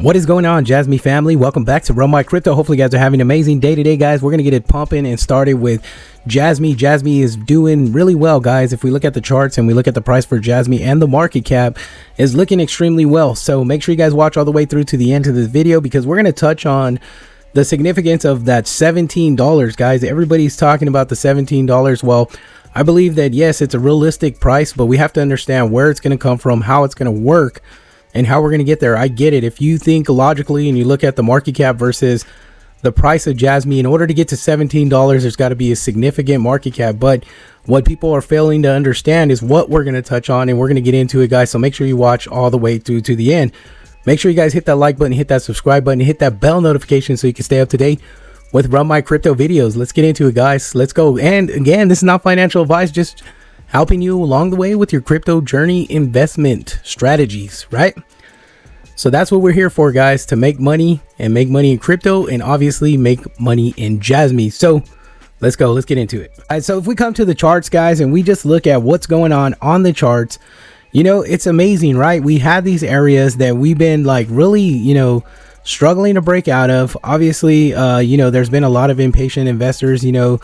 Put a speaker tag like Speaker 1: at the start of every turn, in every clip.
Speaker 1: What is going on, Jasmy family? Welcome back to Run My Crypto. Hopefully you guys are having an amazing day today, guys. We're going to get it pumping and started with Jasmy. Jasmy is doing really well, guys. If we look at the charts and we look at the price for Jasmy, and the market cap is looking extremely well. So make sure you guys watch all the way through to the end of this video, because we're going to touch on the significance of that $17, guys. Everybody's talking about the $17. Well, I believe that, yes, it's a realistic price, but we have to understand where it's going to come from, how it's going to work, and how we're going to get there. I get it. If you think logically and you look at the market cap versus the price of Jasmy, in order to get to $17, there's got to be a significant market cap. But what people are failing to understand is what we're going to touch on, and we're going to get into it, guys. So make sure you watch all the way through to the end. Make sure you guys hit that like button, hit that subscribe button, hit that bell notification so you can stay up to date with Run My Crypto videos. Let's get into it, guys. Let's go. And again, this is not financial advice, just helping you along the way with your crypto journey investment strategies, right? So that's what we're here for, guys, to make money, and make money in crypto, and obviously make money in Jasmy. So let's go. Let's get into it. All right, so if we come to the charts, guys, and we just look at what's going on the charts, you know, it's amazing, right? We have these areas that we've been like really, you know, struggling to break out of. Obviously, you know, there's been a lot of impatient investors, you know,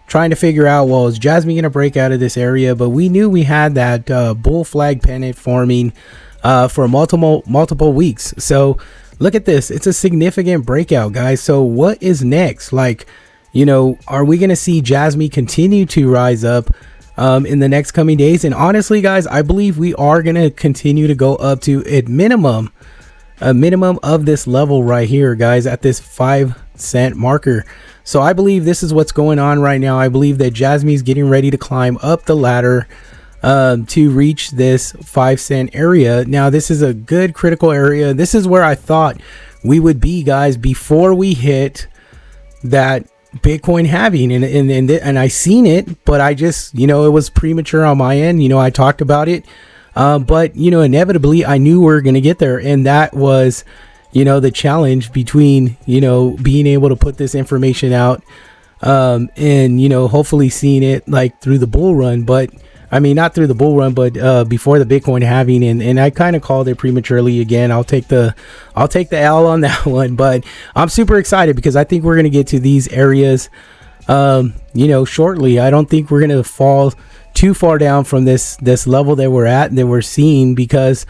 Speaker 1: trying to figure out, well, is Jasmy going to break out of this area? But we knew we had that bull flag pennant forming for multiple weeks. So look at this. It's a significant breakout, guys. So what is next? Like, you know, are we going to see Jasmy continue to rise up in the next coming days? And honestly, guys, I believe we are going to continue to go up to a minimum of this level right here, guys, at this 5-cent marker. So I believe this is what's going on right now. I believe that Jasmy is getting ready to climb up the ladder to reach this 5-cent area. Now, this is a good critical area. This is where I thought we would be, guys, before we hit that Bitcoin halving, and I seen it, but I just, you know, it was premature on my end. You know, I talked about it, but you know, inevitably I knew we were going to get there, and that was, you know, the challenge between, you know, being able to put this information out and, you know, hopefully seeing it like through the bull run. But I mean, not through the bull run, but before the Bitcoin halving, and I kind of called it prematurely. Again, I'll take the L on that one, but I'm super excited because I think we're going to get to these areas, you know, shortly. I don't think we're going to fall too far down from this level that we're at, that we're seeing, because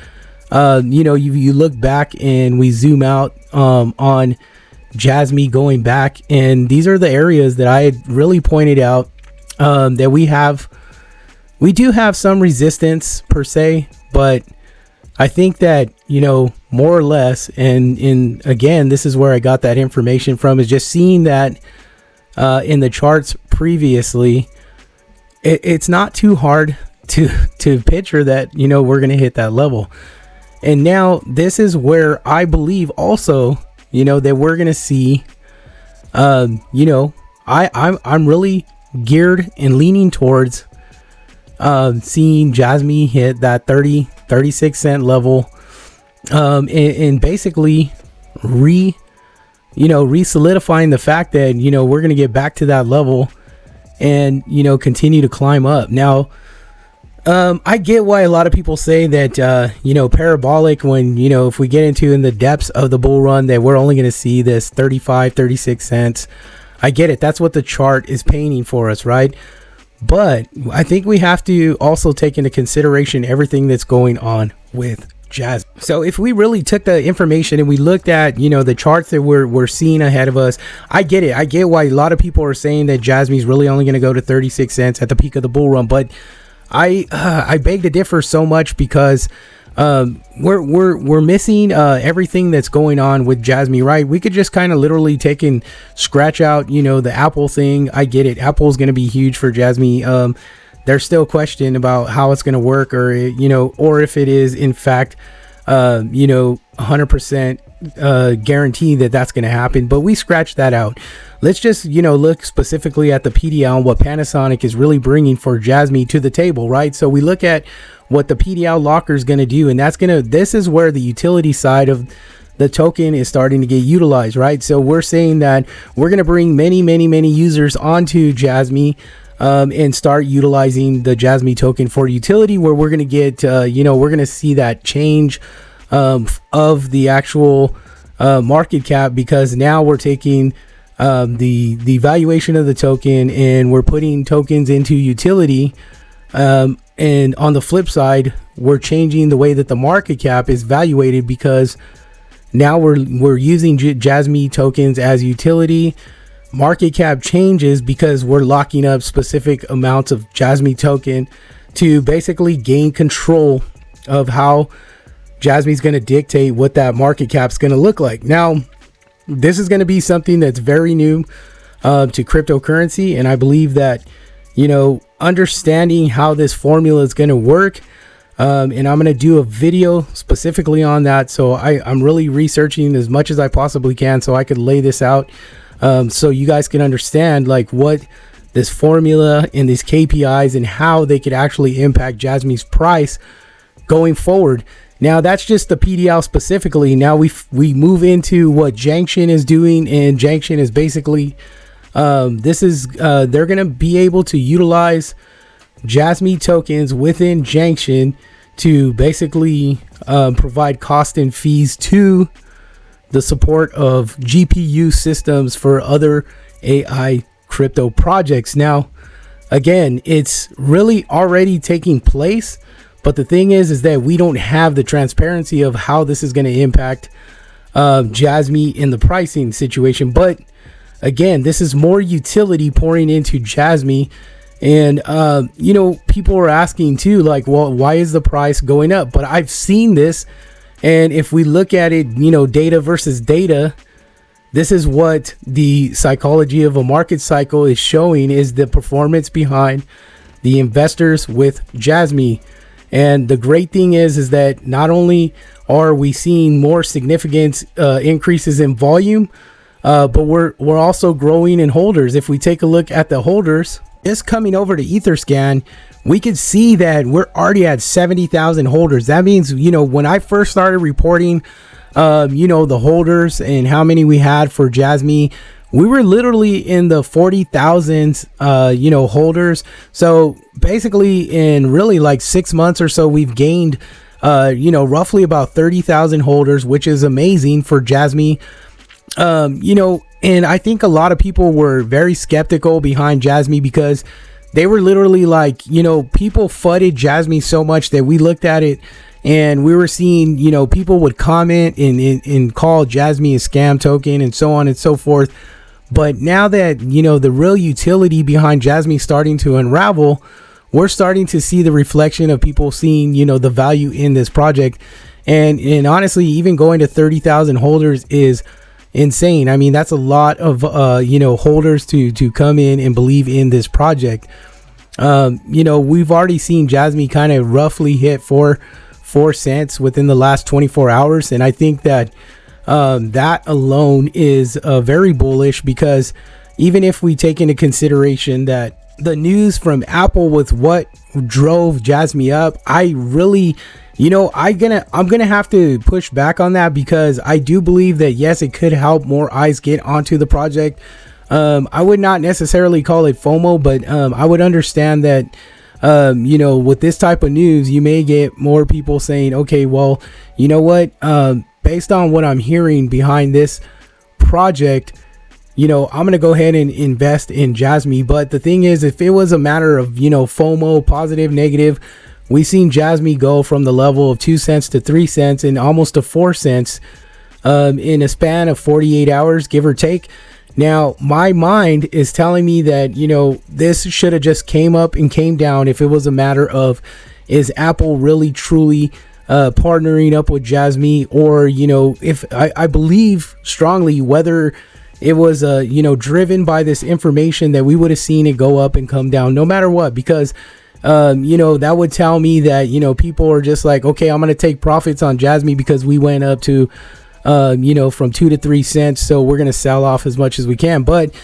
Speaker 1: you know, you look back and we zoom out on Jasmy going back, and these are the areas that I had really pointed out that we do have some resistance per se, but I think that, you know, more or less, and again, this is where I got that information from, is just seeing that in the charts previously, it's not too hard to picture that, you know, we're going to hit that level. And now this is where I believe also, you know, that we're going to see, you know, I'm really geared and leaning towards seeing Jasmy hit that 36 cent level, and basically re-solidifying the fact that, you know, we're going to get back to that level and, you know, continue to climb up. Now, I get why a lot of people say that, you know, parabolic, when, you know, if we get into in the depths of the bull run, that we're only going to see this 36 cents. I get it. That's what the chart is painting for us, right? But I think we have to also take into consideration everything that's going on with Jasmy. So if we really took the information and we looked at, you know, the charts that we're seeing ahead of us, I get it. I get why a lot of people are saying that Jasmy is really only going to go to 36 cents at the peak of the bull run. But I beg to differ so much, because we're missing everything that's going on with Jasmy, right? We could just kind of literally take and scratch out, you know, the Apple thing. I get it. Apple's going to be huge for Jasmy. There's still question about how it's going to work, or, you know, or if it is in fact, you know, 100% guarantee that that's going to happen. But we scratch that out. Let's just, you know, look specifically at the PDL and what Panasonic is really bringing for Jasmy to the table, right? So we look at what the PDL locker is going to do, and this is where the utility side of the token is starting to get utilized, right? So we're saying that we're going to bring many users onto Jasmy, and start utilizing the Jasmy token for utility, where we're going to get, you know, we're going to see that change of the actual market cap, because now we're taking the valuation of the token and we're putting tokens into utility. And on the flip side, we're changing the way that the market cap is valuated, because now we're using Jasmy tokens as utility. Market cap changes because we're locking up specific amounts of Jasmy token to basically gain control of how Jasmy is going to dictate what that market cap is going to look like. Now, this is going to be something that's very new to cryptocurrency, and I believe that, you know, understanding how this formula is going to work, and I'm going to do a video specifically on that. So I'm really researching as much as I possibly can so I could lay this out, so you guys can understand like what this formula and these KPIs and how they could actually impact Jasmy's price going forward. Now, that's just the PDL specifically. Now we move into what Junction is doing, and Junction is basically they're going to be able to utilize Jasmy tokens within Junction to basically provide cost and fees to the support of GPU systems for other AI crypto projects. Now, again, it's really already taking place, but the thing is that we don't have the transparency of how this is going to impact Jasmy in the pricing situation. But again, this is more utility pouring into Jasmy. And, you know, people are asking too, like, well, why is the price going up? But I've seen this. And if we look at it, you know, data versus data, this is what the psychology of a market cycle is showing, is the performance behind the investors with Jasmy. And the great thing is that not only are we seeing more significant increases in volume, but we're also growing in holders. If we take a look at the holders, just coming over to Etherscan, we could see that we're already at 70,000 holders. That means, you know, when I first started reporting, you know, the holders and how many we had for Jasmy, we were literally in the 40,000s, you know, holders. So basically in really like 6 months or so, we've gained, you know, roughly about 30,000 holders, which is amazing for Jasmy. You know, and I think a lot of people were very skeptical behind Jasmy because they were literally like, you know, people fudded Jasmy so much that we looked at it and we were seeing, you know, people would comment and call Jasmy a scam token and so on and so forth. But now that, you know, the real utility behind Jasmy starting to unravel, we're starting to see the reflection of people seeing, you know, the value in this project. And honestly, even going to 30,000 holders is insane. I mean, that's a lot of, you know, holders to come in and believe in this project. You know, we've already seen Jasmy kind of roughly hit 4 cents within the last 24 hours. And I think that that alone is very bullish, because even if we take into consideration that the news from Apple with what drove Jasmy up, I really, you know, I'm gonna have to push back on that, because I do believe that yes, it could help more eyes get onto the project. I would not necessarily call it FOMO, but I would understand that you know, with this type of news, you may get more people saying, okay, well, you know what, based on what I'm hearing behind this project, you know, I'm going to go ahead and invest in Jasmy. But the thing is, if it was a matter of, you know, FOMO, positive, negative, we've seen Jasmy go from the level of 2 cents to 3 cents and almost to 4 cents in a span of 48 hours, give or take. Now, my mind is telling me that, you know, this should have just came up and came down if it was a matter of, is Apple really truly partnering up with Jasmy? Or, you know, if I believe strongly whether it was, you know, driven by this information, that we would have seen it go up and come down no matter what, because, you know, that would tell me that, you know, people are just like, okay, I'm going to take profits on Jasmy because we went up to, you know, from 2 to 3 cents. So we're going to sell off as much as we can. But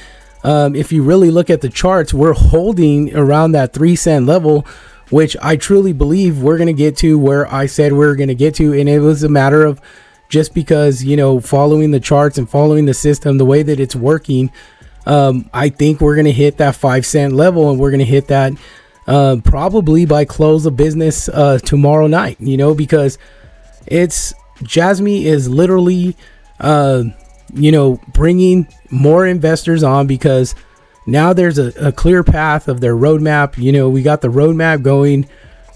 Speaker 1: if you really look at the charts, we're holding around that 3 cent level, which I truly believe we're going to get to where I said we're going to get to. And it was a matter of just because, you know, following the charts and following the system, the way that it's working, I think we're going to hit that 5 cent level, and we're going to hit that probably by close of business tomorrow night, you know, because it's Jasmy is literally you know, bringing more investors on, because now there's a clear path of their roadmap. You know, we got the roadmap going.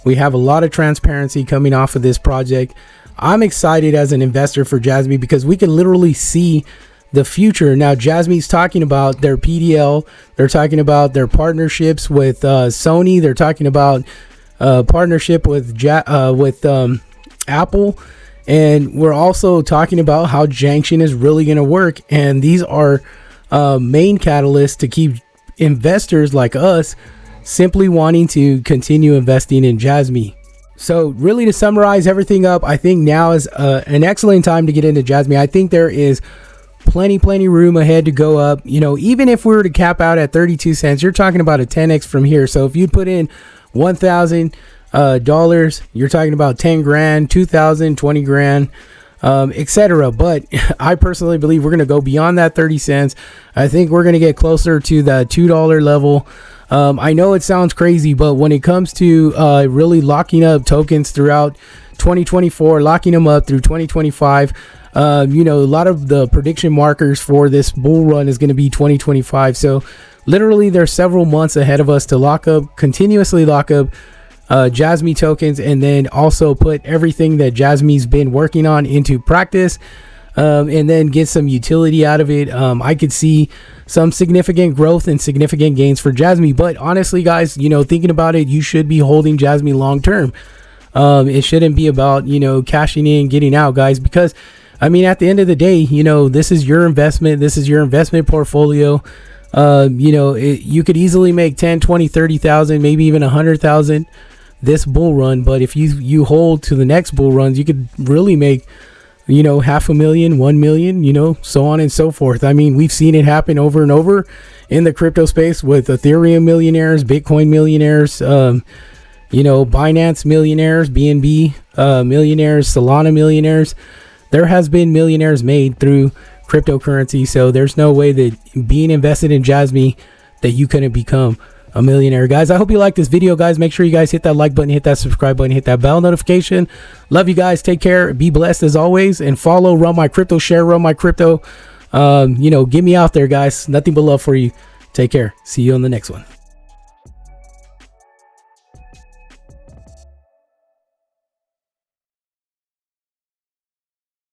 Speaker 1: We have a lot of transparency coming off of this project. I'm excited as an investor for Jasmy because we can literally see the future. Now, Jasmy's talking about their PDL. They're talking about their partnerships with Sony. They're talking about partnership with Apple. And we're also talking about how Junction is really going to work. And these are main catalysts to keep investors like us simply wanting to continue investing in Jasmy. So really, to summarize everything up, I think now is an excellent time to get into Jasmy. I think there is plenty room ahead to go up. You know, even if we were to cap out at 32 cents, you're talking about a 10x from here. So if you put in $1,000, you're talking about 10 grand, 2,000, 20 grand, etc. But I personally believe we're going to go beyond that 30 cents. I think we're going to get closer to the $2 level. I know it sounds crazy, but when it comes to really locking up tokens throughout 2024, locking them up through 2025, you know, a lot of the prediction markers for this bull run is going to be 2025. So literally there's several months ahead of us to lock up, continuously lock up Jasmy tokens, and then also put everything that Jasmy's been working on into practice, and then get some utility out of it. I could see some significant growth and significant gains for Jasmy. But honestly, guys, you know, thinking about it, you should be holding Jasmy long term. It shouldn't be about, you know, cashing in, getting out, guys, because I mean, at the end of the day, you know, this is your investment. This is your investment portfolio. You know, you could easily make 10, 20, 30,000, maybe even 100,000 this bull run. But if you hold to the next bull runs, you could really make, you know, 500,000, 1 million, you know, so on and so forth. I mean, we've seen it happen over and over in the crypto space with Ethereum millionaires, Bitcoin millionaires, you know, Binance millionaires, BNB millionaires, Solana millionaires. There has been millionaires made through cryptocurrency. So there's no way that being invested in Jasmy that you couldn't become a millionaire. Guys, I hope you like this video. Guys, make sure you guys hit that like button, hit that subscribe button, hit that bell notification. Love you guys. Take care. Be blessed as always, and follow Run My Crypto, share Run My Crypto. You know, get me out there, guys. Nothing but love for you. Take care. See you on the next one.